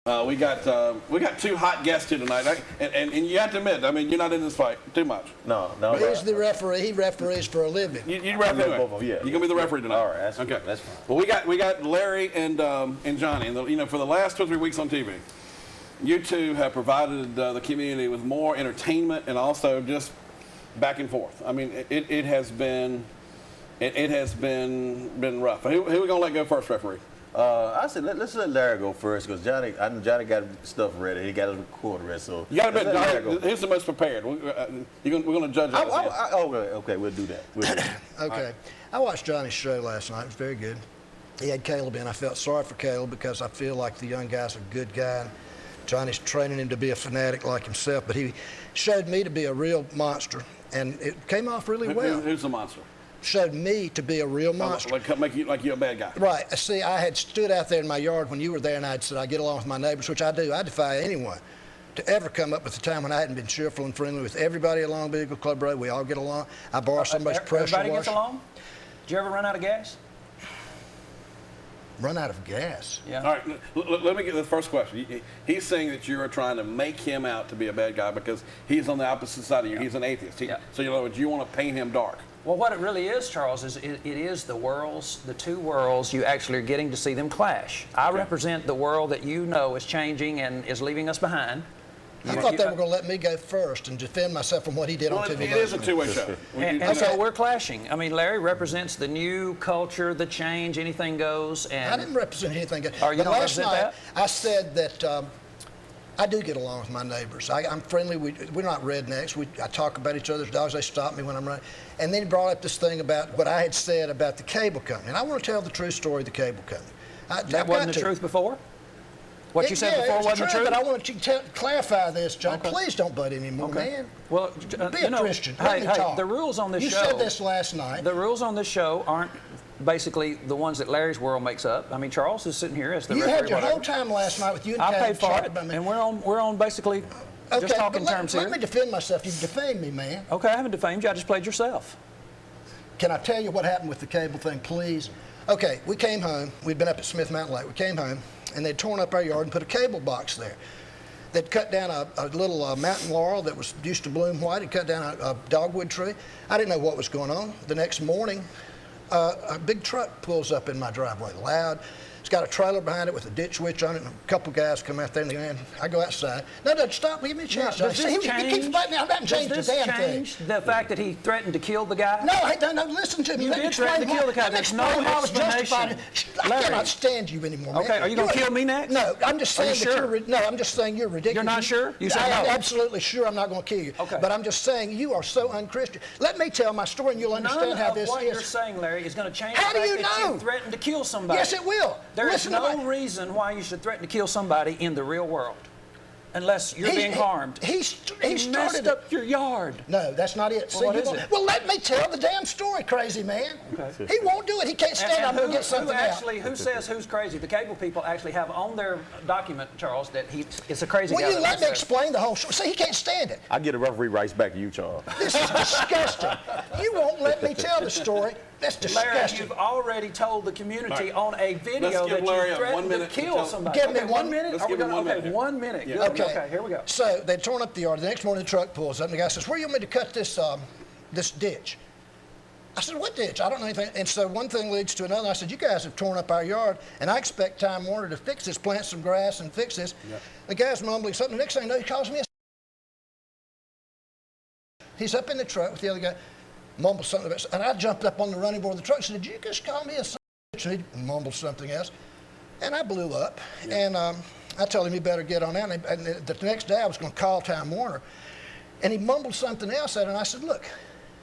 We got two hot guests here tonight, and you have to admit, I mean, you're not in this fight too much. No. He's the referee. He referees for a living. You referee. Yeah. You're gonna be the referee tonight. All right, that's okay. Fine. That's fine. Well, we got Larry and Johnny, and for the last 2 or 3 weeks on TV, you two have provided the community with more entertainment and also just back and forth. I mean, it has been rough. Who are we gonna let go first, referee? I said let's let Larry go first because Johnny got stuff ready. He got his recorder ready. So you got to bet Johnny. Who's the most prepared? We're going to judge that. Okay, we'll do that. Okay. Right. I watched Johnny's show last night. It was very good. He had Caleb in. I felt sorry for Caleb because I feel like the young guy's a good guy. Johnny's training him to be a fanatic like himself, but he showed me to be a real monster, and it came off really well. Who's the monster? Showed me to be a real monster. Like you're a bad guy. Right. See, I had stood out there in my yard when you were there, and I'd said I get along with my neighbors, which I do. I defy anyone to ever come up with a time when I hadn't been cheerful and friendly with everybody along Beagle Club Road. We all get along. I borrow somebody's pressure washer. Everybody gets along? Did you ever run out of gas? Run out of gas? Yeah. All right, let me get the first question. He's saying that you are trying to make him out to be a bad guy because he's on the opposite side of you. Yeah. He's an atheist. So in other words, you want to paint him dark. Well, what it really is, Charles, is it is the two worlds. You actually are getting to see them clash. I represent the world that you know is changing and is leaving us behind. I thought they were going to let me go first and defend myself from what he did on TV. It is a two-way show. And so we're clashing. I mean, Larry represents the new culture, the change, anything goes. And I didn't represent anything. Or you don't last represent night, that? I said that I do get along with my neighbors. I'm friendly. We're not rednecks. I talk about each other's dogs. They stop me when I'm running. And then he brought up this thing about what I had said about the cable company. And I want to tell the true story of the cable company. That wasn't the truth before? What you said before wasn't the truth? But I want to clarify this, John. Okay. Please don't butt in anymore, man. Well, be a Christian. Let me talk. The rules on this show. You said this last night. The rules on this show aren't basically the ones that Larry's world makes up. I mean, Charles is sitting here as the referee. You had your whole time last night with you and I paid for it, and we're on basically just talking terms here. Let me defend myself. You defamed me, man. Okay, I haven't defamed you. I just played yourself. Can I tell you what happened with the cable thing, please? Okay, we came home. We'd been up at Smith Mountain Lake. We came home, and they'd torn up our yard and put a cable box there. They'd cut down a little mountain laurel that used to bloom white. They'd cut down a dogwood tree. I didn't know what was going on. The next morning, a big truck pulls up in my driveway, loud. It's got a trailer behind it with a ditch witch on it, and a couple guys come out there, and I go outside. No, stop, give me a chance. Does this change? He keeps fighting out. I haven't changed the damn thing. The fact that he threatened to kill the guy? No, listen to me. You did threaten to kill the guy. There's no explanation. I cannot stand you anymore, man. Okay, are you going to kill me next? No, I'm just saying I'm just saying you're ridiculous. You're not sure? You said no. I'm absolutely sure I'm not going to kill you. Okay. But I'm just saying you are so unchristian. Let me tell my story and you'll understand how this is. What you're saying, Larry, is going to change how the do you fact that know? you threatened to kill somebody. Yes, it will. There is no reason why you should threaten to kill somebody in the real world. Unless you're being harmed. He messed up your yard. No, that's not it. Well, what is it? Well, let me tell the damn story, crazy man. Okay. He won't do it. He can't stand up and get something out. Who says who's crazy? The cable people actually have on their document, Charles, that it's a crazy guy. Will you let me explain the whole story? See, he can't stand it. I get a referee rights back to you, Charles. This is disgusting. You won't let me tell the story. That's disgusting. Larry, you've already told the community on a video that you threatened to kill somebody. Give me 1 minute. Let's give him 1 minute. 1 minute. Yeah. Okay, here we go. So they'd torn up the yard. The next morning the truck pulls up and the guy says, "Where you want me to cut this ditch?" I said, "What ditch? I don't know anything." And so one thing leads to another. I said, "You guys have torn up our yard, and I expect Time Warner to fix this, plant some grass and fix this." Yeah. The guy's mumbling something. The next thing I know, he calls me a... He's up in the truck with the other guy, mumbles something about, and I jumped up on the running board of the truck and said, "Did you just call me a son of a bitch?" And he mumbled something else. And I blew up. Yeah. And I told him he better get on that. And the next day I was going to call Time Warner. And he mumbled something else at it. And I said, "Look,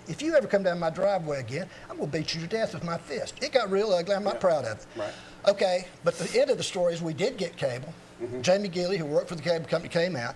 if you ever come down my driveway again, I'm going to beat you to death with my fist." It got real ugly. I'm not proud of it. Right. Okay, but the end of the story is we did get cable. Jamie Gilley, who worked for the cable company, came out.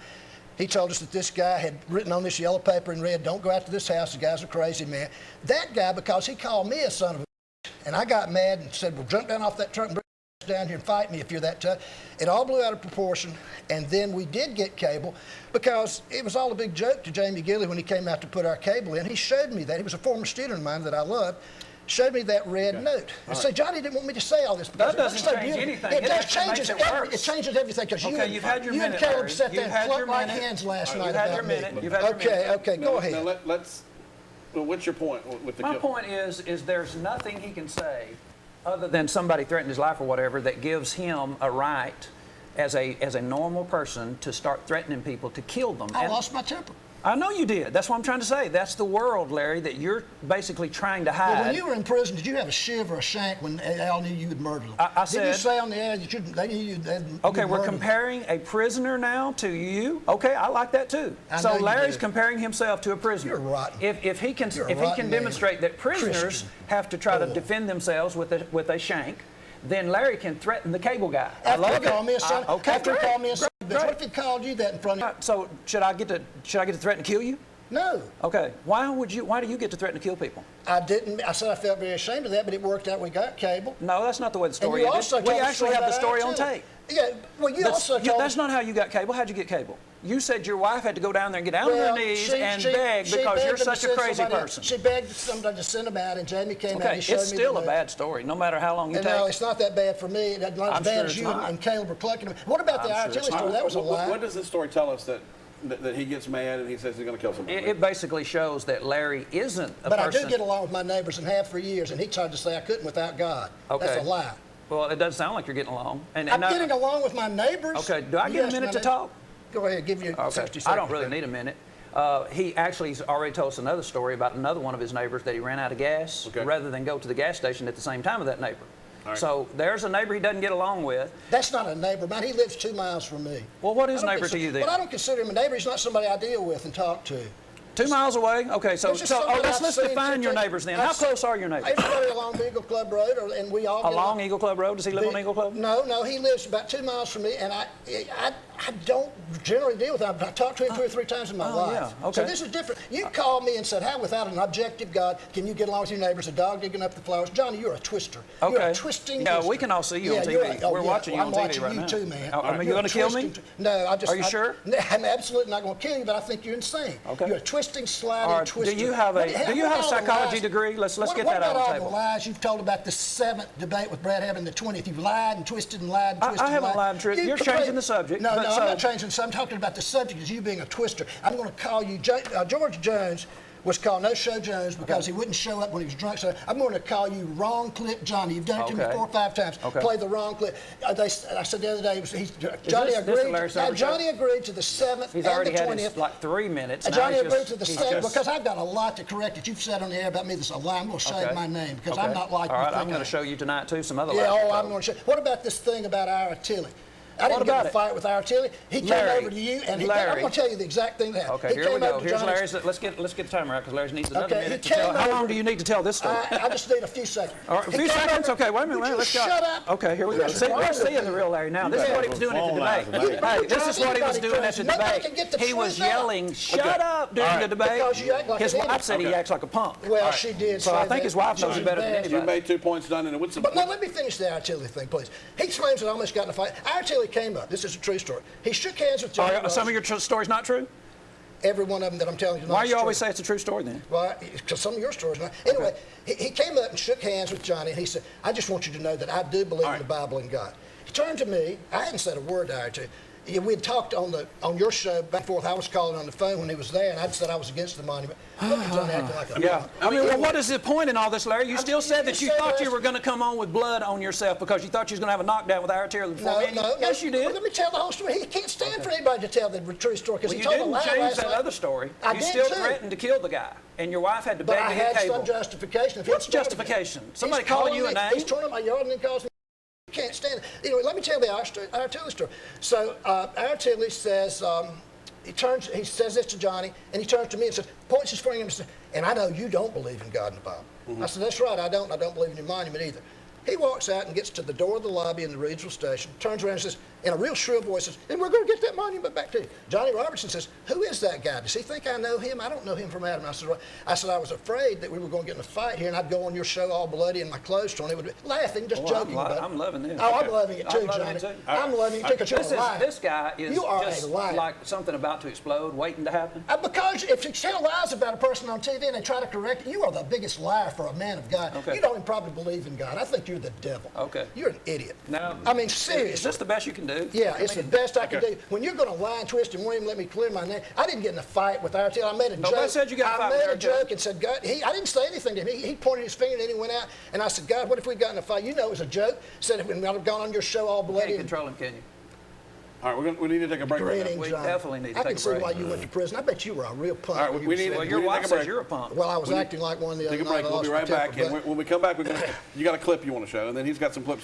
He told us that this guy had written on this yellow paper and read, "Don't go out to this house. The guy's a crazy man." That guy, because he called me a son of a bitch, and I got mad and said, "Well, jump down off that truck and bring down here and fight me if you're that tough." It all blew out of proportion, and then we did get cable because it was all a big joke to Jamie Gilley when he came out to put our cable in. He showed me that. He was a former student of mine that I loved. showed me that red note. And so Johnny didn't want me to say all this. That because doesn't so change beautiful. anything. It It does actually changes makes it worse. It changes everything because Okay, you've had your you minute, and Caleb Larry. sat there You've and had your plucked my minute. hands last night You've had about your me. minute. You've had your minute. Okay, go ahead. Now well, what's your point with the My kill? point is there's nothing he can say other than somebody threatened his life or whatever that gives him a right as a normal person to start threatening people to kill them. I And lost my temper. I know you did. That's what I'm trying to say. That's the world, Larry, that you're basically trying to hide. Well, when you were in prison, did you have a shiv or a shank when they all knew you had murdered them? I Did you said- say on the air that they knew you had Okay, you'd we're murdered them? comparing a prisoner now to you. Okay, I like that too. I know So you Larry's do. comparing himself to a prisoner. You're rotten. If he can You're a if he rotten can man. demonstrate that prisoners Christian. have to try to Oh. defend themselves with a shank, then Larry can threaten the cable guy. I After love he called me a it. son, Okay, after he great, called me a son of a bitch, great. what if he called you that in front of you? So should I get to threaten to kill you? No, Okay. Why do you get to threaten to kill people? I didn't. I said I felt very ashamed of that, but it worked out. We got cable. No, that's not the way the And story you ended. also We told actually have the about story that, on too. tape. Yeah, well, you also told That's not how you got cable. How'd you get cable? You said your wife had to go down there and get down on her knees and beg she because begged you're them to such a send crazy somebody else. person. She begged somebody to send them out, and Jamie came out Okay, and showed it's me still the a note. bad story, no matter how long you And take. no, it's not that bad for me. Not as I'm bad sure as it's you not. and Caleb were plucking them. What about the I'm sure artillery it's story? not. That was a lie. What does this story tell us that he gets mad and he says he's going to kill somebody? It basically shows that Larry isn't a But I person. do get along with my neighbors and have for years, and he tried to say I couldn't without God. Okay. That's a lie. Well, it doesn't sound like you're getting along. And I'm I- getting along with my neighbors. Okay, do I You get a asked minute my to neighbors. talk? Go ahead, give you Okay. 60 seconds. I don't really need a minute. He actually's already told us another story about another one of his neighbors that he ran out of gas rather than go to the gas station at the same time with that neighbor. right. So there's a neighbor he doesn't get along with. That's not a neighbor, man. He lives 2 miles from me. Well, what is I don't neighbor to you then? Well, I don't consider him a neighbor. He's not somebody I deal with and talk to. 2 miles away? Okay, so It's just something let's I've seen define your since neighbors then. I've How seen- close are your neighbors? Everybody along Eagle Club Road, and we all get Along Eagle Club Road? Does he live on Eagle Club? No, he lives about 2 miles from me, and I don't generally deal with him. I talked to him 2 or 3 times in my life. yeah, okay. So this is different. You called me and said, how without an objective God can you get along with your neighbors, a dog digging up the flowers? Johnny, you're a twister. You're Okay. a twisting Yeah, twister. we can all see you on you're TV. oh, We're yeah. watching you I'm on TV watching right you now. too, man. Are you You're going a to kill me? twisting No, I just. Are you sure? I'm absolutely not going to kill you, but I think you're insane. Okay. You're a twisting, sliding All right, twister. do you have a What about all the psychology lies- degree? Let's what, get what that about on the all table. the lies you've told about the 7th debate with Brad Having the 20th? You've lied and twisted and lied and twisted. I and haven't lied and twisted. You're changing the subject, No, but no, so- I'm not changing. I'm talking about the subject as you being a twister. I'm going to call you George Jones. Was called No Show Jones because he wouldn't show up when he was drunk. So I'm going to call you Wrong Clip Johnny. You've done it to me Okay. 4 or 5 times. Okay. Play the wrong clip. I said the other day, Johnny this the agreed. Larry Now, Surber show? Johnny agreed to the 7th He's and already the had 20th. his, like 3 minutes. Now Johnny he's agreed just- to the he's 7th just- because I've got a lot to correct that you've said on the air about me that's a lie. I'm going to shave Okay. my name because Okay. I'm not like All you right, think I'm going I to am. show you tonight too some other Yeah, lies. I'm going to show. What about this thing about our artillery? I didn't What get about in a it? fight with our artillery. He came Larry, over to you, and I'm Larry. going to tell you the exact thing that happened. Okay, He here we came go. over to Here's Johnny's- Larry's. Let's get the timer out because Larry needs another Okay, he minute to came tell. How over- long do you need to tell this story? I just need a few seconds. All right, a He few came seconds. over- Okay, wait a minute. Would you Let's go. shut up? Okay, here we go. What's See, wrong we're with seeing you? the real Larry now. This is better what he was doing at the phone lines, debate. man. Hey, this is what he was Nobody doing at the Nobody debate. can get the He was truth out. yelling, "Shut up!" during the debate. Because you act like His an wife idiot. said he acts like a punk. Well, she did. So say I think that. his wife knows She's it better than bad. You anybody. made 2 points, done, and what's the But now let me finish the artillery thing, please. He claims that I almost got in a fight. Our artillery came up. This is a true story. He shook hands with Johnny Are some of Robertson. your stories not true? Every one of them that I'm telling you. Why do you always say it's a true story then? Well, because some of your stories. Not. Anyway, he came up and shook hands with Johnny, and he said, "I just want you to know that I do believe in the Bible and God." He turned to me. I hadn't said a word to RT. We had talked on your show back and forth. I was calling on the phone when he was there, and I said I was against the monument. Look at Johnny acting like a Yeah. I mean, anyway, what is the point in all this, Larry? You still said that you said thought you this- were going to come on with blood on yourself because you thought you was going to have a knockdown with our artillery before me. Yes, you did. Well, let me tell the whole story. He can't stand for anybody to tell the true story because Well, he you told a didn't lie change last that night. other story. I You did still too. threatened to kill the guy, and your wife had to But beg I to get had cable. some justification. If he What's had started- justification? He's Somebody call you a calling me- name? He's torn up my yard and then calls me. Can't stand it. Anyway, let me tell the artillery story. So artillery says, he says this to Johnny, and he turns to me and says, points his finger and says, "And I know you don't believe in God and the Bible." I said, "That's right, I don't. I don't believe in your monument either." He walks out and gets to the door of the lobby in the regional station, turns around and says, in a real shrill voice, says, and we're going to get that monument back to you. Johnny Robertson says, who is that guy? Does he think I know him? I don't know him from Adam. I said, well, I was afraid that we were going to get in a fight here and I'd go on your show all bloody and my clothes torn. He would be laughing, just joking about it. I'm loving this. Oh, I'm loving it too, I'm loving Johnny. it too. I'm loving it too because you're a liar. This guy is You are just a liar. like something about to explode, waiting to happen. Because if you tell lies about a person on TV and they try to correct it, you are the biggest liar for a man of God. Okay. You don't even probably believe in God. I think you're the devil. Okay. You're an idiot. Now, I mean, is seriously. this the best you can do? Yeah, it's the best I can do. When you're going to lie and twist and won't even let me clear my name, I didn't get in a fight with RTL. I made a joke. Nobody said you got in a fight with I made a RTL. joke and said, God, I didn't say anything to him. He pointed his finger and then he went out. And I said, God, what if we'd gotten in a fight? You know it was a joke. Said if we'd have gone on your show all You bloody. can't control him, can you? All right, we need to take a break. right now. Grinning, We John. definitely need to I take can a see break. why you went to prison. I bet you were a real punk. All right, when you we were need to- Well, sick. your we need to wife take a break. says you're a punk. Well, I was We need- acting like one the other Take a night. break. I We'll be lost right my back. temper, And but- when we come back, you got a clip you want to show, and then he's got some clips